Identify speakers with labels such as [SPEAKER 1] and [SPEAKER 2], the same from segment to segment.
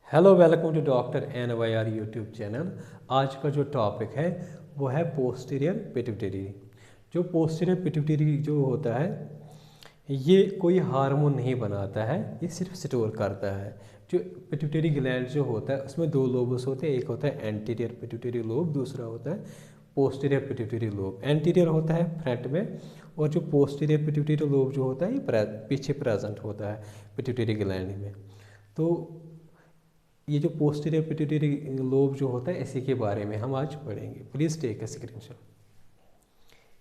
[SPEAKER 1] Hello, welcome to doctor NYR YouTube channel. आज का जो टॉपिक है वो है पोस्टीरियर पिट्यूटरी। जो पोस्टीरियर पिट्यूटरी जो होता है ये कोई हार्मोन नहीं बनाता है, ये सिर्फ स्टोर करता है। जो पिट्यूटरी ग्लैंड जो होता है उसमें दो लोब्स होते हैं, एक होता है एंटीरियर पिट्यूटरी लोब, दूसरा होता है पोस्टीरियर पिट्यूटरी लोब। एंटीरियर होता है फ्रंट में और जो पोस्टीरियर पिट्यूटरी लोब जो होता है ये पीछे प्रेजेंट होता है पिट्यूटरी ग्लैंड में। तो ये जो पोस्टीरियर पिट्यूटरी लोब जो होता है इसी के बारे में हम आज पढ़ेंगे। Please take a screenshot.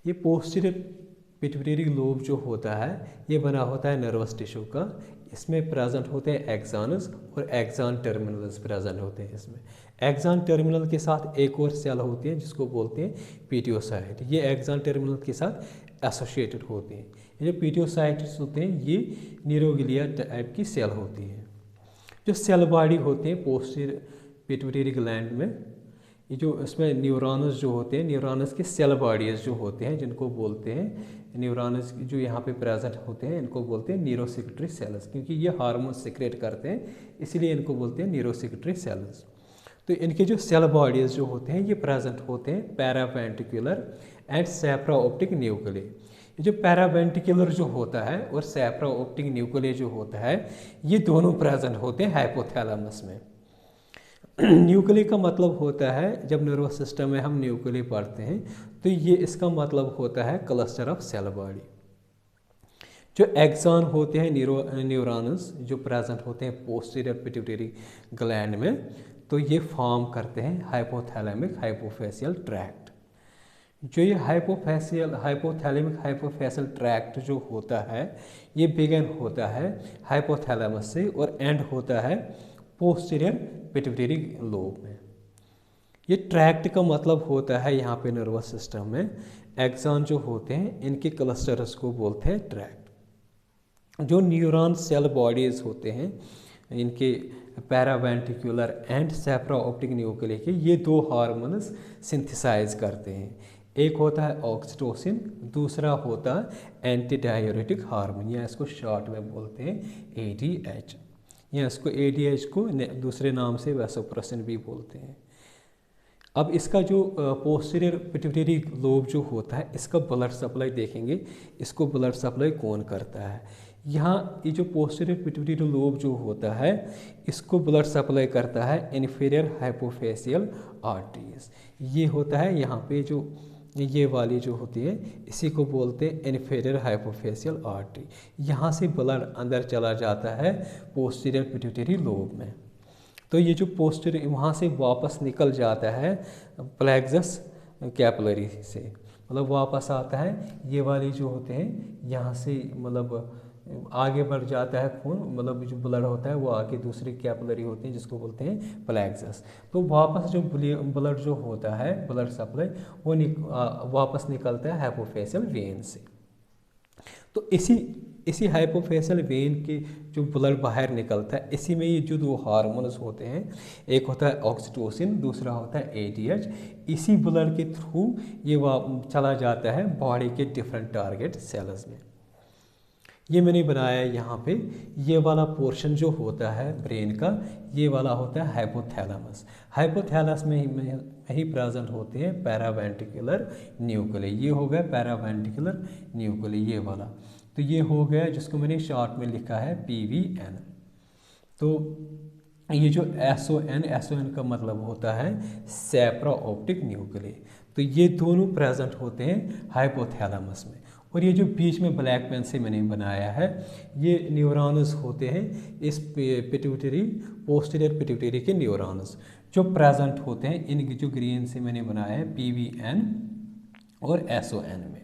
[SPEAKER 1] ये पोस्टीरियर पिट्यूटरी लोब जो होता है ये बना होता है नर्वस टिश्यू का। इसमें प्रेजेंट होते हैं एक्सॉन्स और एक्सॉन टर्मिनल्स प्रेजेंट होते हैं। इसमें एक्सॉन टर्मिनल के साथ एक और सेल होती है जिसको बोलते हैं पीटियोसाइट। ये एक्सॉन टर्मिनल के साथ एसोसिएटेड होते हैं। ये जो पीटियोसाइट्स होते हैं ये न्यूरोग्लिया टाइप की सेल होती है। जो सेल बॉडी होते हैं पोस्टीरियर पिट्यूटरी ग्लैंड में, ये जो इसमें न्यूरॉन्स जो होते हैं, न्यूरॉन्स के सेल बॉडीज जो होते हैं जिनको बोलते हैं न्यूरॉन्स जो यहाँ पे प्रेजेंट होते हैं इनको बोलते हैं न्यूरोसेक्रेटरी सेल्स, क्योंकि ये हार्मोन सिक्रेट करते हैं इसलिए इनको बोलते हैं न्यूरोसेक्रेटरी सेल्स। तो इनके जो सेल बॉडीज जो होते हैं ये प्रेजेंट होते हैं पैरावेंट्रिकुलर एंड सेप्रा ऑप्टिक न्यूक्लियस। ये जो पैरावेंट्रिकुलर जो होता है और सेप्रा ऑप्टिक न्यूक्लियस जो होता है ये दोनों प्रेजेंट होते हैं हाइपोथैलेमस में। न्यूक्लियस का मतलब होता है, जब नर्वस सिस्टम में हम न्यूक्लियस पढ़ते हैं तो ये इसका मतलब होता है क्लस्टर ऑफ सेल बॉडी। जो एक्सॉन होते हैं न्यूरॉन्स जो प्रेजेंट होते हैं पोस्टीरियर पिट्यूटरी ग्लैंड में, तो ये फॉर्म करते हैं हाइपोथैलेमिक हाइपोफेसियल ट्रैक्ट। जो ये हाइपोथैलेमिक हाइपोफेसियल ट्रैक्ट जो होता है ये बिगिन होता है हाइपोथैलेमस से और एंड होता है पोस्टीरियर पिट्यूटरी लोब में। ये ट्रैक्ट का मतलब होता है यहाँ पे नर्वस सिस्टम में एक्सॉन जो होते हैं इनके क्लस्टर्स को बोलते हैं ट्रैक्ट। जो न्यूरॉन सेल बॉडीज होते हैं इनके पैरावेंट्रिकुलर एंड सेप्रा ऑप्टिक न्यूक्लियस के ये दो हार्मोन्स सिंथेसाइज करते हैं। एक होता है ऑक्सीटोसिन, दूसरा होता है एंटी डाययूरेटिक हार्मोन या इसको शॉर्ट में बोलते हैं ADH, या इसको ADH को दूसरे नाम से वैसोप्रेसिन भी बोलते हैं। अब इसका जो पोस्टीरियर पिट्यूटरी लोब जो होता है इसका ब्लड सप्लाई देखेंगे, इसको ब्लड सप्लाई कौन करता है। यहाँ ये जो पोस्टीरियर पिट्यूटरी लोब जो होता है इसको ब्लड सप्लाई करता है इन्फीरियर हाइपोफेसियल आर्टरीज। ये होता है यहाँ पे जो ये वाली जो होती है इसी को बोलते हैं इन्फीरियर हाइपोफेसियल आर्टरी। यहाँ से ब्लड अंदर चला जाता है पोस्टीरियर पिट्यूटरी लोब में। तो ये जो पोस्टीरियर वहाँ से वापस निकल जाता है प्लेक्सस कैपिलरी से, मतलब वापस आता है। ये वाली जो होते हैं यहाँ से मतलब आगे बढ़ जाता है खून, मतलब जो ब्लड होता है वो आगे दूसरी कैपिलरी होती है जिसको बोलते हैं प्लेक्सस। तो वापस जो ब्लड जो होता है ब्लड सप्लाई वो वापस निकलता है हाइपोफेसियल वेन से। तो इसी हाइपोफेसियल वेन के जो ब्लड बाहर निकलता है इसी में ये जो दो हार्मोन्स होते हैं, एक होता है ऑक्सीटोसिन, दूसरा होता है ADH। इसी ब्लड के थ्रू ये चला जाता है बॉडी के डिफरेंट टारगेट सेल्स में। ये मैंने बनाया है यहाँ पे। ये वाला पोर्शन जो होता है ब्रेन का ये वाला होता है हाइपोथैलेमस। हाइपोथैलेमस में ही प्रेजेंट होते हैं पैरावेंट्रिकुलर न्यूक्लियस। ये हो गया पैरावेंट्रिकुलर न्यूक्लियस ये वाला। तो ये हो गया जिसको मैंने शॉर्ट में लिखा है PVN। तो ये जो SON का मतलब होता है सेप्रा ऑप्टिक न्यूक्लियस। तो ये दोनों प्रेजेंट होते हैं हाइपोथैलेमस में। और ये जो बीच में ब्लैक पेन से मैंने बनाया है ये न्यूरॉन्स होते हैं इस पिट्यूटरी पोस्टीरियर पिट्यूटरी के न्यूरॉन्स जो प्रेजेंट होते हैं इन जो ग्रीन से मैंने बनाया है PVN और SON में।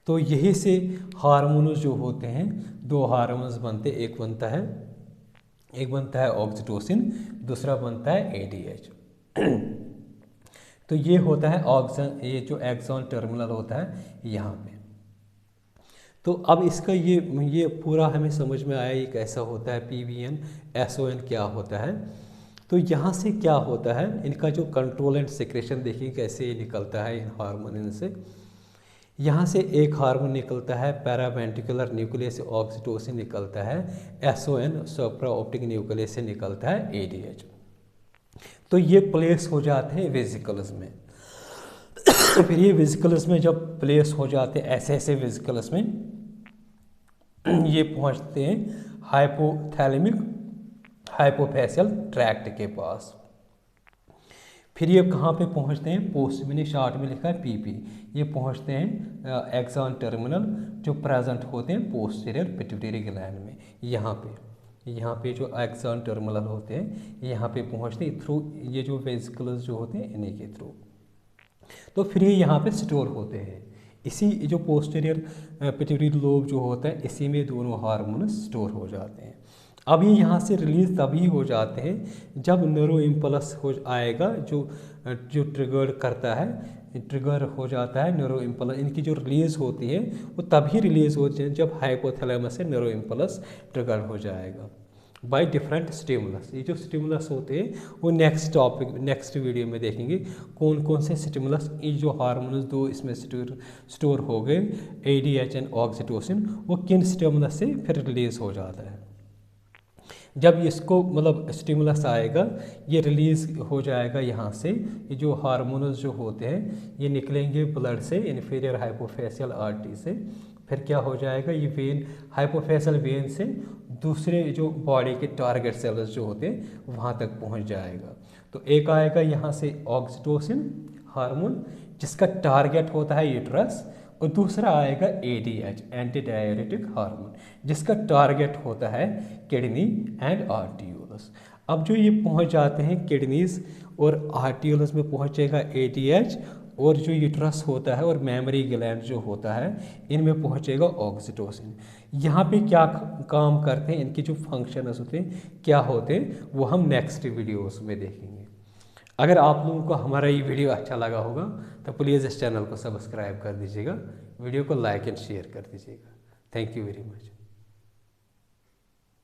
[SPEAKER 1] तो यही से हार्मोन्स जो होते हैं दो हार्मोन्स बनते, एक बनता है ऑक्सीटोसिन, दूसरा बनता है ADH। तो ये होता है ये जो एक्सॉन टर्मिनल होता है यहाँ पे। तो अब इसका ये पूरा हमें समझ में आया ये कैसा होता है PVN SON क्या होता है। तो यहाँ से क्या होता है इनका जो कंट्रोल एंड सिक्रेशन देखिए कैसे निकलता है इन हार्मोन से। यहाँ से एक हार्मोन निकलता है पैरावेंट्रिकुलर न्यूक्लियस से ऑक्सीटोसिन निकलता है, एसओएन सुप्रा ऑप्टिक न्यूक्लियस से निकलता है एडीएच। तो ये प्लेस हो जाते हैं वेसिकल्स में। फिर ये वेसिकल्स में जब प्लेस हो जाते हैं ऐसे ऐसे वेसिकल्स में ये पहुंचते हैं हाइपोथैलेमिक हाइपोफैशियल ट्रैक्ट के पास। फिर ये कहाँ पे पहुंचते हैं, पोस्ट मैंने शार्ट में लिखा है पीपी, ये पहुंचते हैं एक्सॉन टर्मिनल जो प्रेजेंट होते हैं पोस्टीरियर पिट्यूटरी ग्लैंड में। यहाँ पे जो एक्सॉन टर्मिनल होते हैं यहाँ पे पहुंचते हैं थ्रू ये जो वेसिकल्स जो होते हैं इन्हीं के थ्रू। तो फिर ये यहाँ पे स्टोर होते हैं, इसी जो पोस्टीरियर पिट्यूटरी लोब जो होता है इसी में दोनों हार्मोन्स स्टोर हो जाते हैं। अब ये यहाँ से रिलीज़ तभी हो जाते हैं जब न्यूरो इम्पल्स हो आएगा, जो ट्रिगर करता है, ट्रिगर हो जाता है न्यूरो इम्पल्स। इनकी जो रिलीज़ होती है वो तभी रिलीज़ होती है जब हाइपोथैलेमस से न्यूरो इम्पल्स ट्रिगर हो जाएगा बाय डिफरेंट स्टिमुलस। ये जो स्टिमुलस होते हैं वो नेक्स्ट वीडियो में देखेंगे कौन कौन से स्टिमुलस, ये जो हार्मोन्स दो इसमें स्टोर हो गए एडीएच एंड ऑक्सीटोसिन, वो किन स्टिमुलस से फिर रिलीज़ हो जाता है। जब इसको मतलब स्टिमुलस आएगा ये रिलीज़ हो जाएगा यहाँ से, ये जो हार्मोन्स जो होते हैं ये निकलेंगे ब्लड से इन्फीरियर हाइपोफैशियल आर्टरी से, फिर क्या हो जाएगा ये वेन हाइपोफैशियल वेन से दूसरे जो बॉडी के टारगेट सेल्स जो होते हैं वहाँ तक पहुँच जाएगा। तो एक आएगा यहाँ से ऑक्सीटोसिन हार्मोन जिसका टारगेट होता है यूट्रस, और दूसरा आएगा एडीएच एंटी डाययूरेटिक हार्मोन जिसका टारगेट होता है किडनी एंड आर्टियोलस। अब जो ये पहुंच जाते हैं किडनीज और आर्टियोलस में पहुंचेगा एडीएच, और जो यूट्रस होता है और मेमोरी ग्लैंड जो होता है इनमें पहुंचेगा ऑक्सीटोसिन। यहाँ पे क्या काम करते हैं, इनके जो फंक्शंस होते हैं क्या होते हैं वो हम नेक्स्ट वीडियोस में देखेंगे। अगर आप लोगों को हमारा ये वीडियो अच्छा लगा होगा तो प्लीज़ इस चैनल को सब्सक्राइब कर दीजिएगा, वीडियो को लाइक एंड शेयर कर दीजिएगा। Thank you very much.